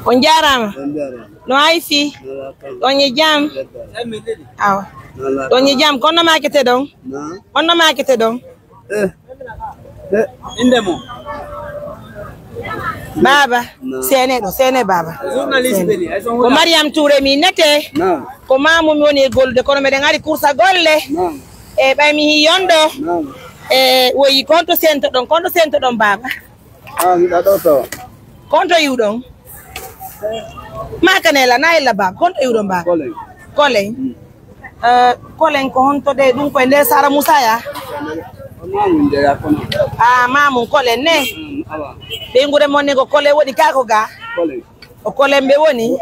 On jarama. No ay fi. On ye jam. Aw. On ye jam kono makete don. On makete don. Indemo. Baba, sene baba. Ko Mariam Touré mi nete. Ko mamu mi woni golde kono me ngari kursa golle. E bay mi yondo. Woyi konto sento don baba. Mi da to. Konto yu don. Makanela naila baba, konto yu don baba. Kolen. Kolen ko honto de dum ko nder Sara Musa ya. Mamu nde ya kono. Mamu kolen ne. Be ngure monne ko kole wodi kako ga. Kolen. O kolen be woni.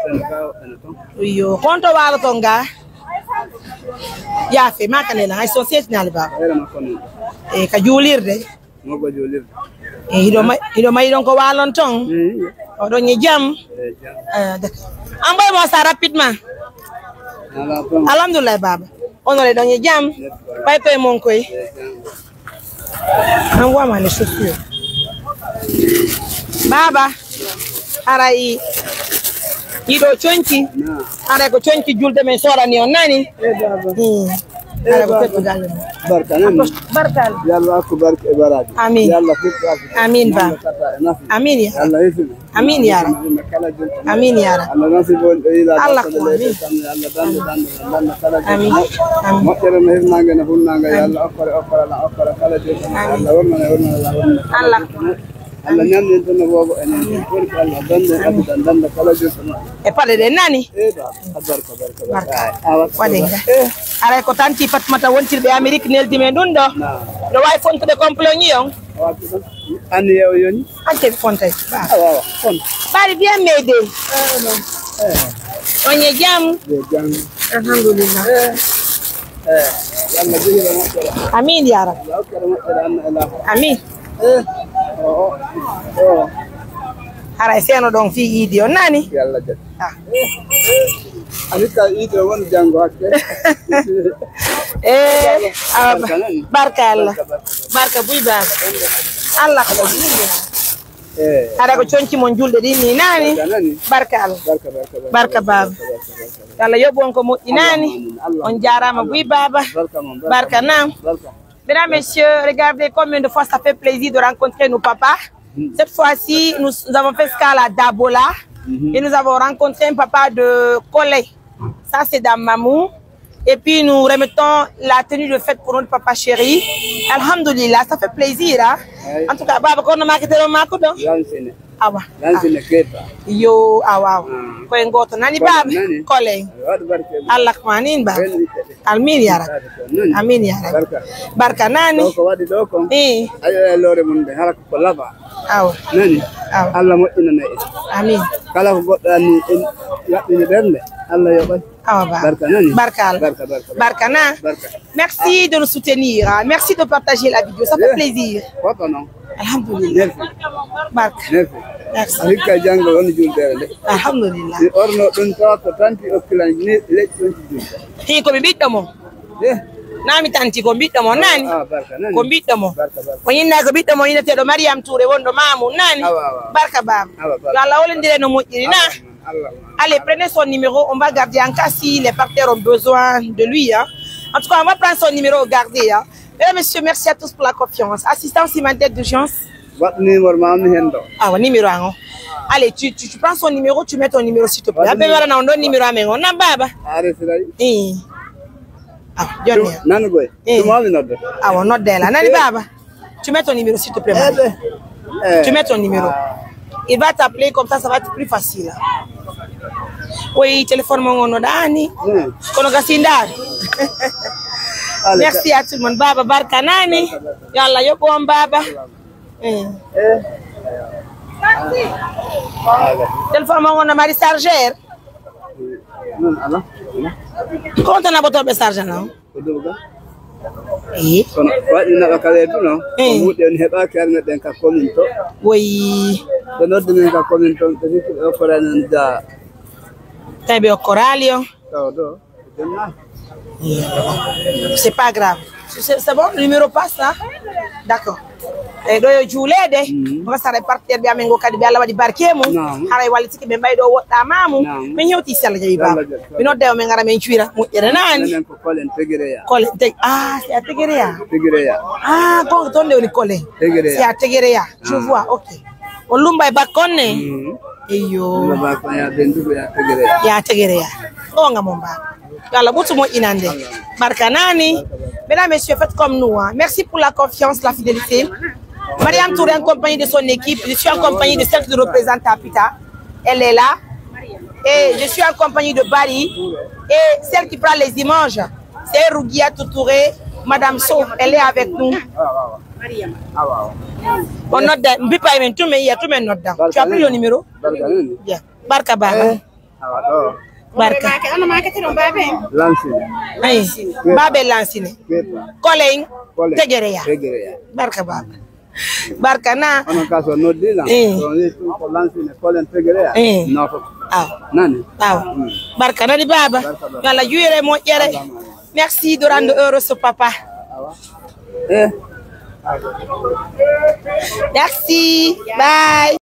Yo konto walo tonga. Ya fe makanela ay societe nal baba. Ka julirde. Ngogo julirde. Hido may don ko walon ton. O don ni jam. Amboy mo sa rapidement. Alhamdulillah baba. Onore don ni jam. Pay pay mon koy. Envoie-moi les chaussures. Baba. Arai. Ido chonchi. Ara ko chonchi julde men sora ni on nani. Ara ko tetu galle. Barkal. Yalla ko barke baradi. Amin. Yalla fitu. Amin ba. Amin ya. Allah yefil. Amin ya rab. Amin ya rab. Allah nasibol ila Allah ko amin. Allah dan kala. Amin. Mo tere me nanga na hulnanga yalla akara kala je. Allah warna Allah. Allah nyam ni tan bobo enen pour Allah dan kala je. E pale de nani? Barka. Wadenga. Ara ko tanti Fatmata wontirbe Amerique neldi men dun do. Do way fonto de complot ni yon. Ani yow yoni. Ante fonte. Waaw. Fon. Bari bien m'aider. On ye jam. Jam. Alhamdulillah. Yalla jihira mo. Amin ya rab. Amin. Ara seno don fi idi on nani? Yalla jat. Anita idi won jango hakke. Barka Allah. Barka buy ba. Allah ko. Ara ko chonchi mon julde di ni nani? Barka Allah. Barka baba. Yalla yobon ko mo inani. On jarama buy baba. Barka nam. Mesdames, messieurs, regardez combien de fois ça fait plaisir de rencontrer nos papas. Cette fois-ci, nous avons fait escale à Dabola et nous avons rencontré un papa de Kolé. Ça, c'est Damamou. Et puis, nous remettons la tenue de fête pour notre papa chéri. Alhamdulillah, ça fait plaisir. Hein? En tout cas, Baba, quand on a quitté le marque, awa. Yo, awa. Ko ngoto nani baba Kolé. Allah manin ba. Amin ya rab. Amin ya rab. Barka nani. Ko wadi do ko. Ayo lore mun be halako ko laba. Awa. Nani. Allah mo ina na. Amin. Kala ko godani en yabini berne. Allah yobay. Awa ba. Barka nani. Barka. Barka na. Merci de nous soutenir. Merci de partager la vidéo. Ça fait plaisir. Papa non. Alhamdulillah. Barka. Merci. Alika jango on julde. Alhamdulillah. Orno dun ko tanti okkilan ni le julde. Hi ko bibiddo mo. Nami tanti ko biddo mo nani? Barka nani. Ko biddo mo. Ko yinna ko biddo mo yinete do Mariam Touré wondo mamu nani? Barka baba. Yo Allah wolendire no mojiri na. Allez, prenez son numéro, on va garder en cas si les partenaires ont besoin de lui. Hein. En tout cas, on va prendre son numéro, garder. Hein. Mesdames, messieurs, merci à tous pour la confiance. Assistance humanitaire d'urgence. Votre numéro, ah, ouais, numéro 1. Allez, tu prends son numéro, tu mets ton numéro s'il te plaît. Ah, ben voilà, on donne numéro à mes on a baba. Ah, Johnny. Ah, on note d'elle. Nani baba. Tu mets ton numéro s'il te plaît. Tu mets ton numéro. Il va t'appeler comme ça va être plus facile. Oui, téléphone mon Dani. Merci à tout le monde. Baba barka nani. Yalla yoko baba. Téléphone mon Marie Sarger. Comment on a votre message là? Oui. C'est pas grave. C'est bon, le numéro passe là? D'accord. e do yo julede ko sare partenaire bi amen go kadi bi Allah wadi barkemu haray walitiki be mbaydo wodda mamu min hewti sella jayi baba mi nodde o men ngara men cuira mujjere nani ko kolen tegereya c'est à tegereya ko tonde woni kolen c'est à tegereya je vois OK o lumbay bakkonne eyo bakon ya bendugo ya tegereya o ngamo baba yalla butumo inande barka nani. Mesdames, messieurs, faites comme nous. Hein. Merci pour la confiance, la fidélité. Mariam Touré en compagnie de son équipe. Je suis en compagnie de celle qui nous représente à Pita. Elle est là. Et je suis en compagnie de Barry. Et celle qui prend les images, c'est Rougia Touré. Madame So, elle est avec nous. On note dans. Tu as pris le numéro? Bien. Barka Baba. Barka. Lansine. Babe Lansine. Kolein. Tegereya. Barka Baba. Barka na. On kaso noddi la. Ko Lansine Kolen Tegereya. No ko. Nani. Barka na di Baba. Yalla juyere mo jere. Merci de rendre heureux ce papa. Merci. Bye.